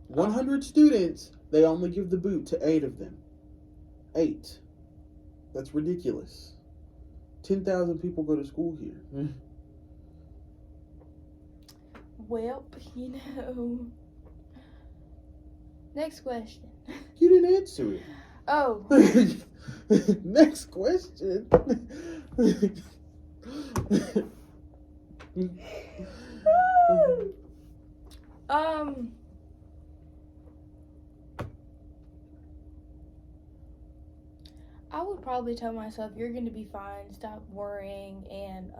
100 students, they only give the boot to 8 of them. 8. That's ridiculous. 10,000 people go to school here. Well, you know. Next question. You didn't answer it. Oh. Next question. I would probably tell myself, you're going to be fine, stop worrying, and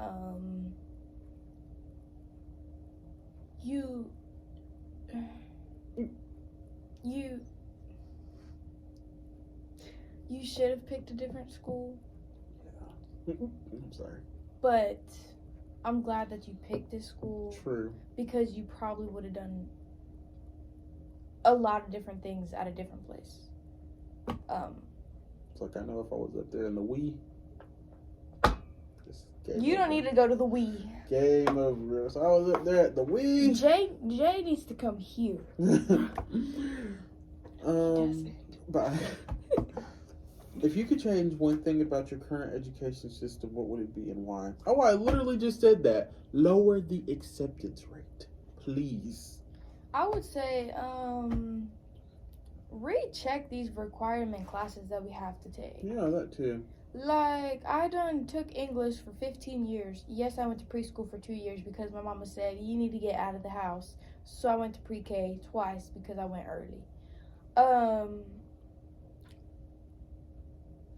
you should have picked a different school. Yeah. I'm sorry. But I'm glad that you picked this school. True. Because you probably would have done a lot of different things at a different place. It's like, I know if I was up there in the Wii. You don't need to go to the Wii. Game over. So I was up there at the Wii. Jay needs to come here. But if you could change one thing about your current education system, what would it be and why? Oh, I literally just said that. Lower the acceptance rate, please. I would say, recheck these requirement classes that we have to take. Yeah, that too. Like, I done took English for 15 years. Yes, I went to preschool for 2 years because my mama said, you need to get out of the house. So I went to pre-K twice because I went early.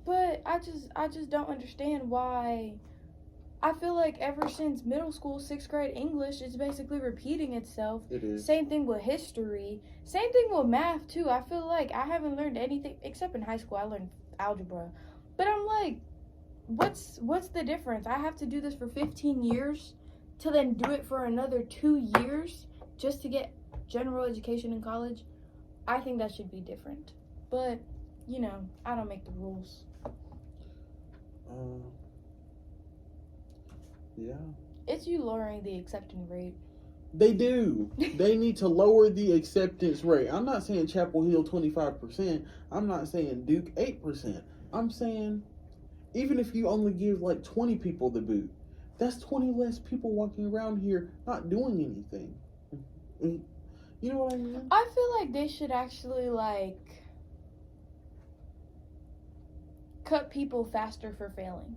But I just don't understand why. I feel like ever since middle school, 6th grade English is basically repeating itself. It is. Same thing with history. Same thing with math, too. I feel like I haven't learned anything, except in high school, I learned algebra. But I'm like, what's the difference? I have to do this for 15 years to then do it for another 2 years just to get general education in college? I think that should be different. But, you know, I don't make the rules. Yeah. It's you lowering the acceptance rate. They do. They need to lower the acceptance rate. I'm not saying Chapel Hill 25%. I'm not saying Duke 8%. I'm saying even if you only give like 20 people the boot, that's 20 less people walking around here not doing anything. You know what I mean? I feel like they should actually, like, cut people faster for failing.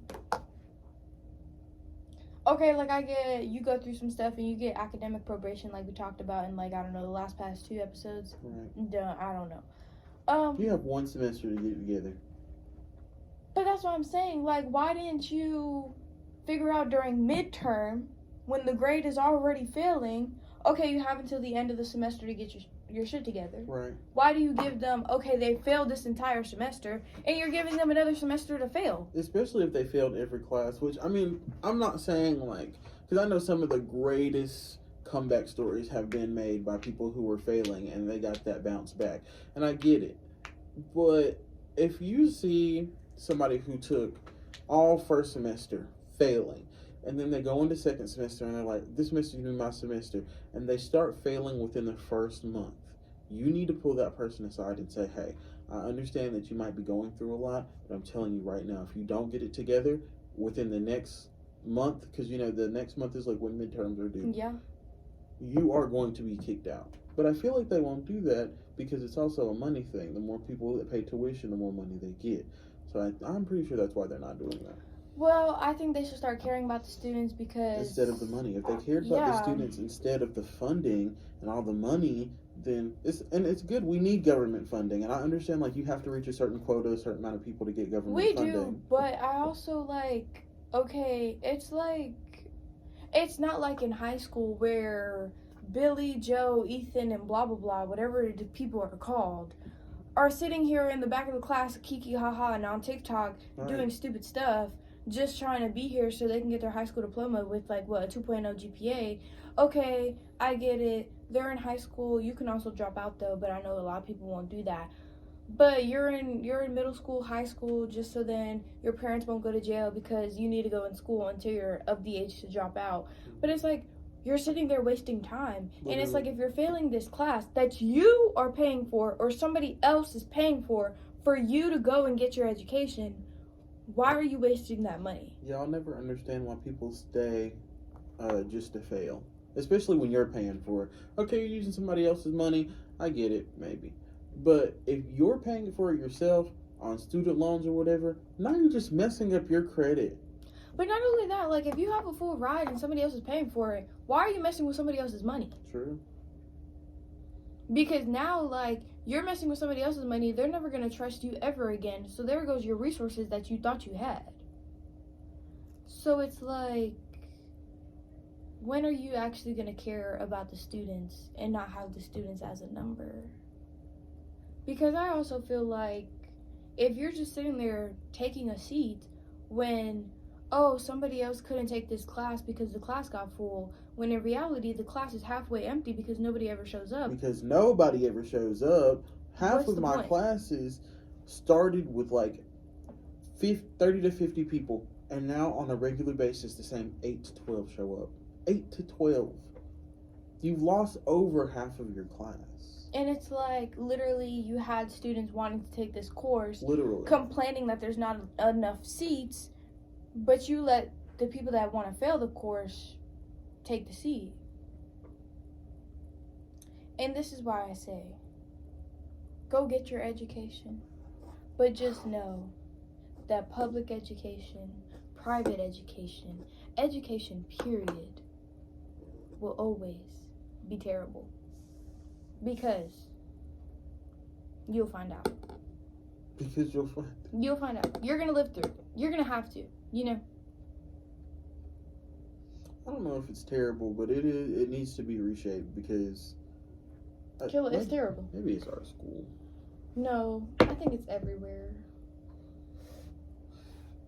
Okay, like, I get, you go through some stuff and you get academic probation like we talked about in, like, I don't know, the past 2 episodes. Right. I don't know. You have 1 semester to get together. But that's what I'm saying. Like, why didn't you figure out during midterm when the grade is already failing? Okay, you have until the end of the semester to get your shit together. Right. Why do you give them, okay, they failed this entire semester, and you're giving them another semester to fail? Especially if they failed every class, which, I mean, I'm not saying, like, because I know some of the greatest comeback stories have been made by people who were failing, and they got that bounce back. And I get it. But if you see somebody who took all first semester failing, and then they go into second semester and they're like, this semester is going to be my semester, and they start failing within the first month, you need to pull that person aside and say, hey, I understand that you might be going through a lot, but I'm telling you right now, if you don't get it together within the next month, because, you know, the next month is like when midterms are due. Yeah. You are going to be kicked out. But I feel like they won't do that because it's also a money thing. The more people that pay tuition, the more money they get. So I'm pretty sure that's why they're not doing that. Well, I think they should start caring about the students because... Instead of the money. If they cared about the students instead of the funding and all the money, then it's good. We need government funding. And I understand, like, you have to reach a certain quota, a certain amount of people to get government funding. We do, but I also, like, okay, it's not like in high school where Billy, Joe, Ethan, and blah, blah, blah, whatever the people are called, are sitting here in the back of the class, kiki haha, and on TikTok doing stupid stuff, just trying to be here so they can get their high school diploma with, like, what, a 2.0 GPA. Okay, I get it. They're in high school. You can also drop out, though, but I know a lot of people won't do that. But you're in middle school, high school, just so then your parents won't go to jail because you need to go in school until you're of the age to drop out. But it's like you're sitting there wasting time. And it's like if you're failing this class that you are paying for or somebody else is paying for you to go and get your education, why are you wasting that money? Y'all never understand why people stay just to fail. Especially when you're paying for it. Okay, you're using somebody else's money. I get it, maybe. But if you're paying for it yourself on student loans or whatever, now you're just messing up your credit. But not only that, like if you have a full ride and somebody else is paying for it, why are you messing with somebody else's money? True. Because now, like, you're messing with somebody else's money, they're never going to trust you ever again. So there goes your resources that you thought you had. So it's like, when are you actually going to care about the students and not have the students as a number? Because I also feel like if you're just sitting there taking a seat when, oh, somebody else couldn't take this class because the class got full, when in reality the class is halfway empty because nobody ever shows up. Because nobody ever shows up. Half What's of the my point? classes started with like 30 to 50 people, and now on a regular basis the same 8 to 12 show up. 8 to 12. You've lost over half of your class. And it's like, literally, you had students wanting to take this course, Literally. complaining that there's not enough seats, but you let the people that want to fail the course take the seat. And this is why I say, go get your education. But just know that public education, private education, education period, will always be terrible. Because you'll find out. Because you'll find. You'll find out. You're going to live through it. You're going to have to, you know. I don't know if it's terrible, but it needs to be reshaped because Kill it. It's terrible. Maybe it's our school. No, I think it's everywhere.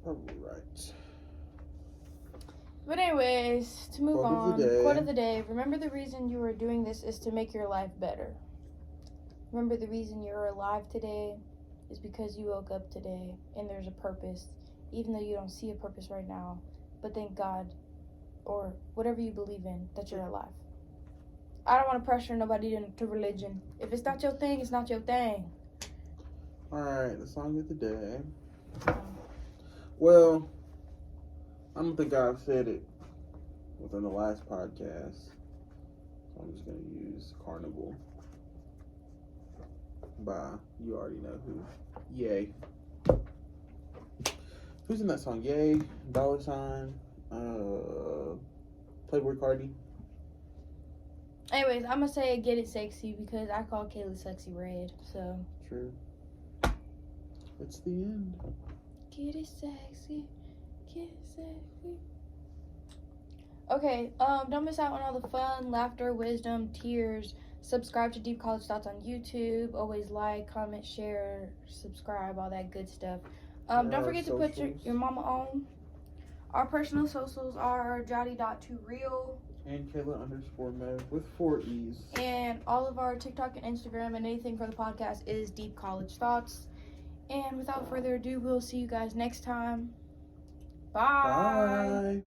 Probably right. But anyways, to move Quote on. of the day. Quote of the day. Remember, the reason you are doing this is to make your life better. Remember, the reason you're alive today is because you woke up today and there's a purpose, even though you don't see a purpose right now. But thank God, or whatever you believe in, that you're alive. I don't want to pressure nobody to religion. If it's not your thing, it's not your thing. Alright, the song of the day. Well, I don't think I've said it within the last podcast, so I'm just going to use Carnival by, you already know who, Yay. Who's in that song? Yay, $, Playboy Cardi. Anyways, I'm going to say Get It Sexy because I call Kaylee Sexy Red, so. True. It's the end. Get it sexy, get it sexy. Okay, don't miss out on all the fun, laughter, wisdom, tears. Subscribe to Deep College Thoughts on YouTube. Always like, comment, share, subscribe, all that good stuff. Don't forget to put your mama on. Our personal socials are jotty.toreal. And Kayla_Mo with 4 E's. And all of our TikTok and Instagram and anything for the podcast is Deep College Thoughts. And without further ado, we'll see you guys next time. Bye. Bye.